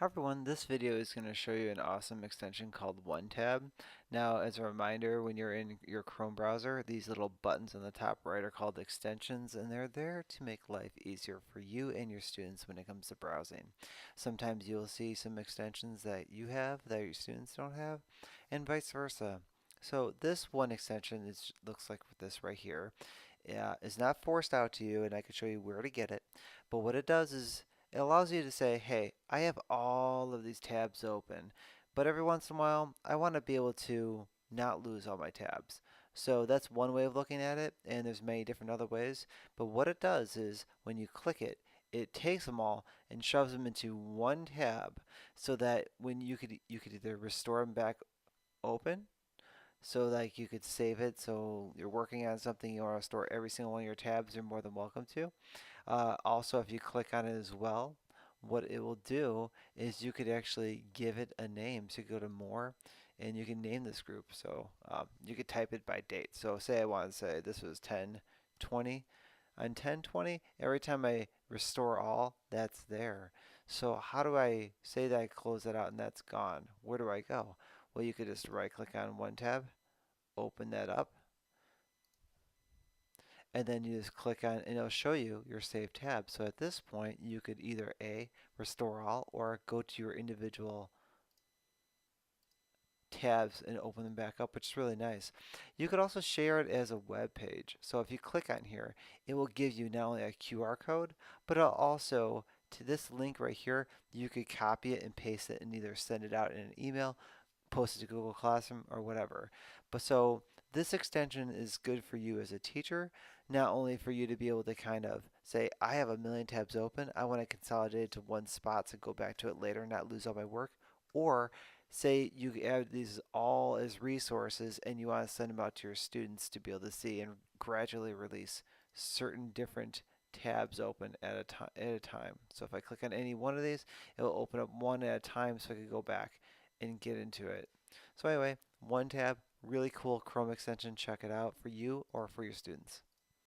Hi everyone, this video is going to show you an awesome extension called OneTab. Now, as a reminder, when you're in your Chrome browser, these little buttons on the top right are called extensions, and they're there to make life easier for you and your students when it comes to browsing. Sometimes you'll see some extensions that you have that your students don't have, and vice versa. So this one extension looks like this right here. It's not forced out to you, and I can show you where to get it. But what it does is it allows you to say, hey, I have all of these tabs open, but every once in a while, I want to be able to not lose all my tabs. So that's one way of looking at it, and there's many different other ways. But what it does is when you click it, it takes them all and shoves them into one tab so that when you could either restore them back open, so like you could save it, so you're working on something you want to store every single one of your tabs, you're more than welcome to. Also, if you click on it as well, what it will do is you could actually give it a name. So you go to more and you can name this group. So you could type it by date. So say I want to say this was 10/20. On 10/20, every time I restore all, that's there. So how do I say that I close that out and that's gone? Where do I go? Well, you could just right click on OneTab, open that up, and then you just click on and it'll show you your saved tab. So at this point you could either A, restore all, or go to your individual tabs and open them back up, which is really nice. You could also share it as a web page. So if you click on here, it will give you not only a QR code, but it'll also, to this link right here, you could copy it and paste it and either send it out in an email, post it to Google Classroom, or whatever. But so this extension is good for you as a teacher, not only for you to be able to kind of say, I have a million tabs open, I want to consolidate it to one spot to go back to it later, not lose all my work, or say you have these all as resources and you want to send them out to your students to be able to see and gradually release certain different tabs open at a time. So if I click on any one of these, it will open up one at a time so I can go back and get into it. So anyway, OneTab, really cool Chrome extension. Check it out for you or for your students.